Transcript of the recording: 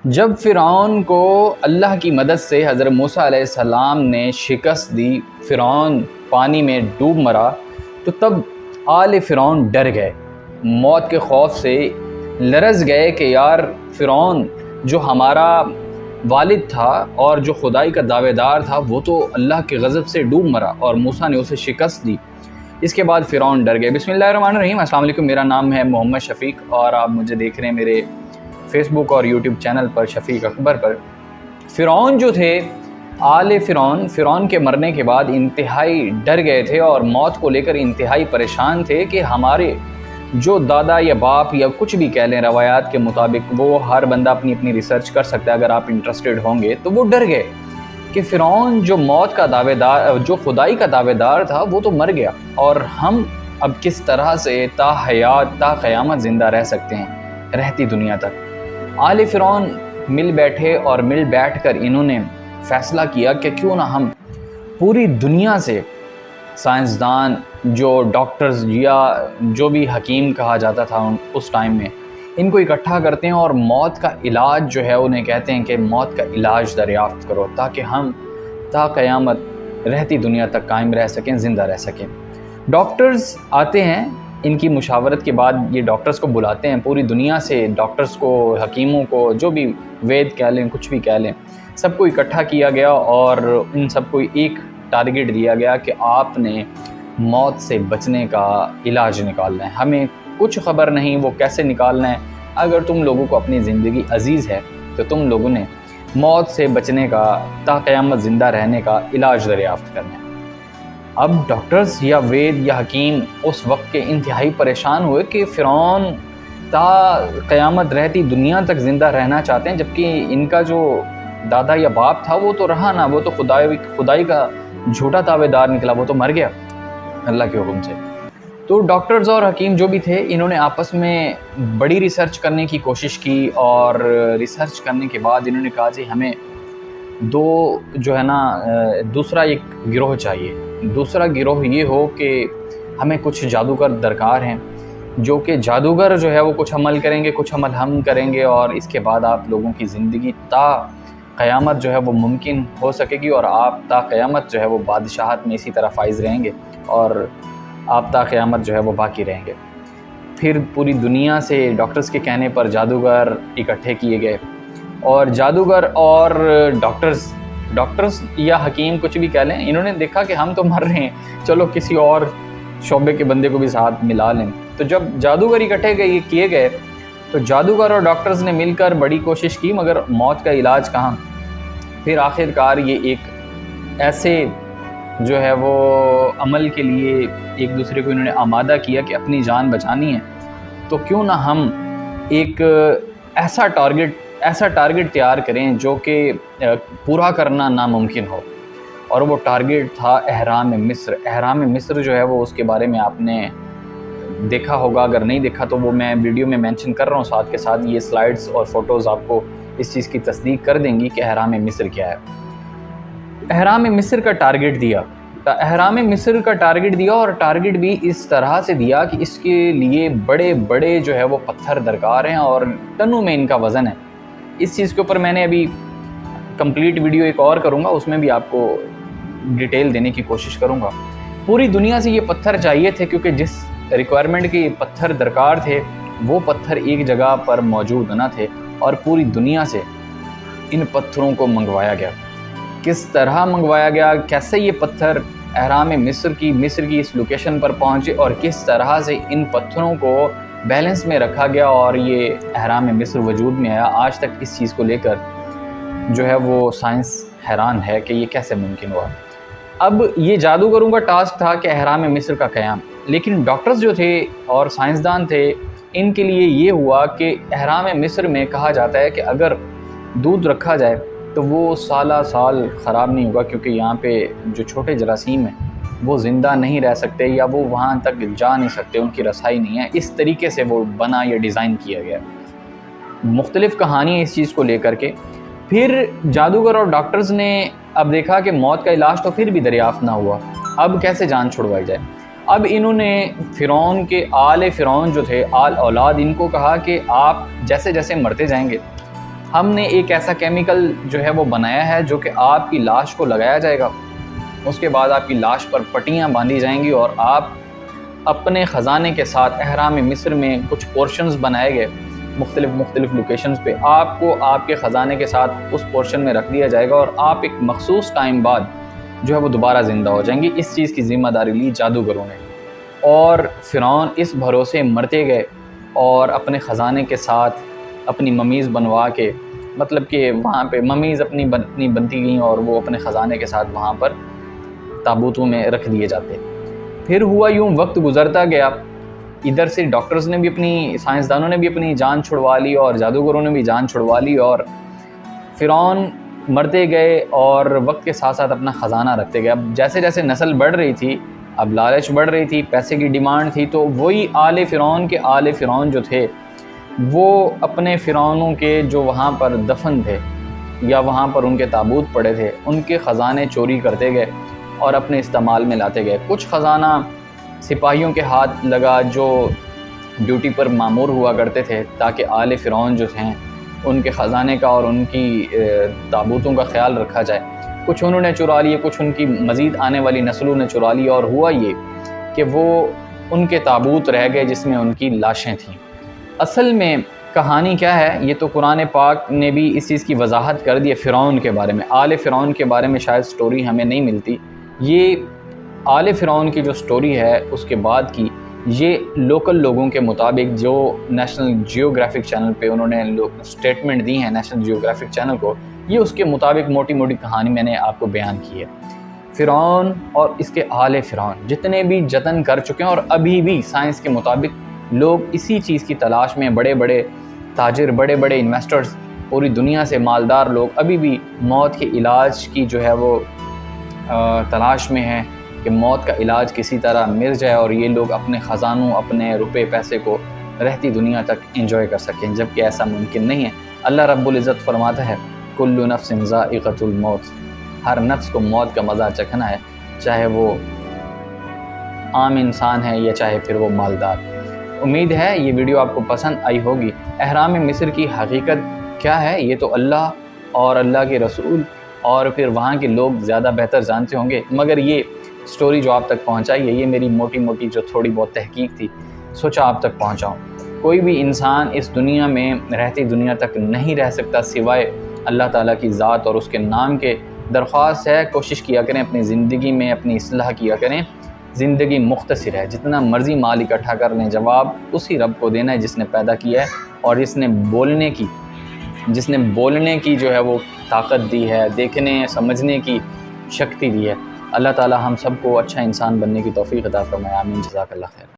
جب فرعون کو اللہ کی مدد سے حضرت موسیٰ علیہ السلام نے شکست دی، فرعون پانی میں ڈوب مرا، تو تب آل فرعون ڈر گئے، موت کے خوف سے لرز گئے کہ یار فرعون جو ہمارا والد تھا اور جو خدائی کا دعوے دار تھا وہ تو اللہ کے غضب سے ڈوب مرا اور موسیٰ نے اسے شکست دی۔ اس کے بعد فرعون ڈر گئے۔ بسم اللہ الرحمن الرحیم۔ السلام علیکم، میرا نام ہے محمد شفیق اور آپ مجھے دیکھ رہے ہیں میرے فیس بک اور یوٹیوب چینل پر شفیق اکبر پر۔ فرعون جو تھے، آل فرعون کے مرنے کے بعد انتہائی ڈر گئے تھے اور موت کو لے کر انتہائی پریشان تھے کہ ہمارے جو دادا یا باپ یا کچھ بھی کہہ لیں روایات کے مطابق، وہ ہر بندہ اپنی ریسرچ کر سکتا ہے اگر آپ انٹرسٹڈ ہوں گے، تو وہ ڈر گئے کہ فرعون جو موت کا دعوے دار، جو خدائی کا دعوے دار تھا، وہ تو مر گیا اور ہم اب کس طرح سے تا حیات تا قیامت زندہ رہ سکتے ہیں رہتی دنیا تک۔ آل فرعون مل بیٹھے اور مل بیٹھ کر انہوں نے فیصلہ کیا کہ کیوں نہ ہم پوری دنیا سے سائنسدان، جو ڈاکٹرز یا جو بھی حکیم کہا جاتا تھا اس ٹائم میں، ان کو اکٹھا کرتے ہیں اور موت کا علاج جو ہے انہیں کہتے ہیں کہ موت کا علاج دریافت کرو تاکہ ہم تا قیامت رہتی دنیا تک قائم رہ سکیں، زندہ رہ سکیں۔ ڈاکٹرز آتے ہیں، ان کی مشاورت کے بعد یہ ڈاکٹرز کو بلاتے ہیں، پوری دنیا سے ڈاکٹرز کو، حکیموں کو، جو بھی وید کہہ لیں، کچھ بھی کہہ لیں، سب کو اکٹھا کیا گیا اور ان سب کو ایک ٹارگٹ دیا گیا کہ آپ نے موت سے بچنے کا علاج نکالنا ہے۔ ہمیں کچھ خبر نہیں وہ کیسے نکالنا ہے، اگر تم لوگوں کو اپنی زندگی عزیز ہے تو تم لوگوں نے موت سے بچنے کا، تا قیامت زندہ رہنے کا علاج دریافت کرنا ہے۔ اب ڈاکٹرز یا وید یا حکیم اس وقت کے انتہائی پریشان ہوئے کہ فرعون تا قیامت رہتی دنیا تک زندہ رہنا چاہتے ہیں، جبکہ ان کا جو دادا یا باپ تھا وہ تو رہا نہ، وہ تو خدائی کا جھوٹا دعوے دار نکلا، وہ تو مر گیا اللہ کے حکم سے۔ تو ڈاکٹرز اور حکیم جو بھی تھے، انہوں نے آپس میں بڑی ریسرچ کرنے کی کوشش کی اور ریسرچ کرنے کے بعد انہوں نے کہا جی ہمیں دوسرا ایک گروہ چاہیے۔ دوسرا گروہ یہ ہو کہ ہمیں کچھ جادوگر درکار ہیں، جو کہ جادوگر جو ہے وہ کچھ عمل کریں گے، کچھ عمل ہم کریں گے اور اس کے بعد آپ لوگوں کی زندگی تا قیامت جو ہے وہ ممکن ہو سکے گی اور آپ تا قیامت جو ہے وہ بادشاہت میں اسی طرح فائز رہیں گے اور آپ تا قیامت جو ہے وہ باقی رہیں گے۔ پھر پوری دنیا سے ڈاکٹرز کے کہنے پر جادوگر اکٹھے کیے گئے اور جادوگر اور ڈاکٹرز یا حکیم کچھ بھی کہہ لیں، انہوں نے دیکھا کہ ہم تو مر رہے ہیں، چلو کسی اور شعبے کے بندے کو بھی ساتھ ملا لیں۔ تو جب جادوگر اکٹھے کیے گئے تو جادوگر اور ڈاکٹرز نے مل کر بڑی کوشش کی، مگر موت کا علاج کہاں۔ پھر آخر کار یہ ایک ایسے جو ہے وہ عمل کے لیے ایک دوسرے کو انہوں نے آمادہ کیا کہ اپنی جان بچانی ہے تو کیوں نہ ہم ایک ایسا ٹارگٹ تیار کریں جو کہ پورا کرنا ناممکن ہو، اور وہ ٹارگٹ تھا اہرام مصر۔ اہرام مصر جو ہے وہ اس کے بارے میں آپ نے دیکھا ہوگا، اگر نہیں دیکھا تو وہ میں ویڈیو میں مینشن کر رہا ہوں ساتھ کے ساتھ، یہ سلائیڈز اور فوٹوز آپ کو اس چیز کی تصدیق کر دیں گی کہ اہرام مصر کیا ہے۔ اہرام مصر کا ٹارگٹ دیا، اور ٹارگٹ بھی اس طرح سے دیا کہ اس کے لیے بڑے بڑے جو ہے وہ پتھر درکار ہیں اور ٹنوں میں ان کا وزن ہے۔ اس چیز کے اوپر میں نے ابھی کمپلیٹ ویڈیو ایک اور کروں گا، اس میں بھی آپ کو ڈیٹیل دینے کی کوشش کروں گا۔ پوری دنیا سے یہ پتھر چاہیے تھے کیونکہ جس ریکوائرمنٹ کے پتھر درکار تھے وہ پتھر ایک جگہ پر موجود نہ تھے اور پوری دنیا سے ان پتھروں کو منگوایا گیا۔ کس طرح منگوایا گیا، کیسے یہ پتھر اہرام مصر کی اس لوکیشن پر پہنچے اور کس طرح سے ان پتھروں کو بیلنس میں رکھا گیا اور یہ اہرام مصر وجود میں آیا، آج تک اس چیز کو لے کر جو ہے وہ سائنس حیران ہے کہ یہ کیسے ممکن ہوا۔ اب یہ جادوگروں کا ٹاسک تھا کہ اہرام مصر کا قیام، لیکن ڈاکٹرز جو تھے اور سائنسدان تھے، ان کے لیے یہ ہوا کہ اہرام مصر میں کہا جاتا ہے کہ اگر دودھ رکھا جائے تو وہ سالہ سال خراب نہیں ہوگا، کیونکہ یہاں پہ جو چھوٹے جراثیم ہیں وہ زندہ نہیں رہ سکتے یا وہ وہاں تک جا نہیں سکتے، ان کی رسائی نہیں ہے۔ اس طریقے سے وہ بنا یا ڈیزائن کیا گیا۔ مختلف کہانیاں اس چیز کو لے کر کے پھر جادوگر اور ڈاکٹرز نے اب دیکھا کہ موت کا علاج تو پھر بھی دریافت نہ ہوا، اب کیسے جان چھڑوائی جائے۔ اب انہوں نے فرعون کے آل فرعون جو تھے، آل اولاد، ان کو کہا کہ آپ جیسے جیسے مرتے جائیں گے ہم نے ایک ایسا کیمیکل جو ہے وہ بنایا ہے جو کہ آپ کی لاش کو لگایا جائے گا، اس کے بعد آپ کی لاش پر پٹیاں باندھی جائیں گی اور آپ اپنے خزانے کے ساتھ احرام مصر میں کچھ پورشنز بنائے گئے مختلف لوکیشنز پہ، آپ کو آپ کے خزانے کے ساتھ اس پورشن میں رکھ دیا جائے گا اور آپ ایک مخصوص ٹائم بعد جو ہے وہ دوبارہ زندہ ہو جائیں گے۔ اس چیز کی ذمہ داری لی جادوگروں نے، اور فرعون اس بھروسے مرتے گئے اور اپنے خزانے کے ساتھ اپنی ممیز بنوا کے، مطلب کہ وہاں پہ ممیز اپنی بنتی گئیں اور وہ اپنے خزانے کے ساتھ وہاں پر تابوتوں میں رکھ دیے جاتے۔ پھر ہوا یوں، وقت گزرتا گیا، ادھر سے ڈاکٹرز نے بھی سائنسدانوں نے بھی اپنی جان چھڑوا لی اور جادوگروں نے بھی جان چھڑوا لی، اور فرعون مرتے گئے اور وقت کے ساتھ ساتھ اپنا خزانہ رکھتے گئے۔ اب جیسے جیسے نسل بڑھ رہی تھی، اب لالچ بڑھ رہی تھی، پیسے کی ڈیمانڈ تھی، تو وہی آل فرعون کے آل فرعون جو تھے وہ اپنے فرعونوں کے جو وہاں پر دفن تھے یا وہاں پر ان کے تابوت پڑے تھے، ان کے خزانے چوری کرتے گئے اور اپنے استعمال میں لاتے گئے۔ کچھ خزانہ سپاہیوں کے ہاتھ لگا جو ڈیوٹی پر مامور ہوا کرتے تھے تاکہ آل فرعون جو ہیں ان کے خزانے کا اور ان کی تابوتوں کا خیال رکھا جائے۔ کچھ انہوں نے چرا لیے، کچھ ان کی مزید آنے والی نسلوں نے چرا لیے، اور ہوا یہ کہ وہ ان کے تابوت رہ گئے جس میں ان کی لاشیں تھیں۔ اصل میں کہانی کیا ہے، یہ تو قرآن پاک نے بھی اس چیز کی وضاحت کر دی ہے۔ فرعون کے بارے میں، آل فرعون کے بارے میں شاید سٹوری ہمیں نہیں ملتی، یہ آل فرعون کی جو سٹوری ہے اس کے بعد کی، یہ لوکل لوگوں کے مطابق جو نیشنل جیوگرافک چینل پہ انہوں نے سٹیٹمنٹ دی ہیں نیشنل جیوگرافک چینل کو، یہ اس کے مطابق موٹی موٹی کہانی میں نے آپ کو بیان کی ہے۔ فرعون اور اس کے آل فرعون جتنے بھی جتن کر چکے ہیں، اور ابھی بھی سائنس کے مطابق لوگ اسی چیز کی تلاش میں، بڑے بڑے تاجر، بڑے بڑے انویسٹرز، پوری دنیا سے مالدار لوگ ابھی بھی موت کے علاج کی جو ہے وہ تلاش میں ہیں کہ موت کا علاج کسی طرح مل جائے اور یہ لوگ اپنے خزانوں، اپنے روپے پیسے کو رہتی دنیا تک انجوائے کر سکیں، جبکہ ایسا ممکن نہیں ہے۔ اللہ رب العزت فرماتا ہے کل نفس ذائقۃ الموت، ہر نفس کو موت کا مزہ چکھنا ہے، چاہے وہ عام انسان ہے یا چاہے پھر وہ مالدار۔ امید ہے یہ ویڈیو آپ کو پسند آئی ہوگی۔ احرام مصر کی حقیقت کیا ہے یہ تو اللہ اور اللہ کے رسول اور پھر وہاں کے لوگ زیادہ بہتر جانتے ہوں گے، مگر یہ سٹوری جو آپ تک پہنچائی ہے، یہ میری موٹی موٹی جو تھوڑی بہت تحقیق تھی سوچا آپ تک پہنچاؤں۔ کوئی بھی انسان اس دنیا میں رہتی دنیا تک نہیں رہ سکتا سوائے اللہ تعالیٰ کی ذات اور اس کے نام کے۔ درخواست ہے کوشش کیا کریں اپنی زندگی میں اپنی اصلاح کیا کریں۔ زندگی مختصر ہے، جتنا مرضی مال اکٹھا کر لیں، جواب اسی رب کو دینا ہے جس نے پیدا کیا ہے اور جس نے بولنے کی جو ہے وہ طاقت دی ہے، دیکھنے سمجھنے کی شکتی دی ہے۔ اللہ تعالیٰ ہم سب کو اچھا انسان بننے کی توفیق عطا فرمائے، آمین، جزاک اللہ خیر۔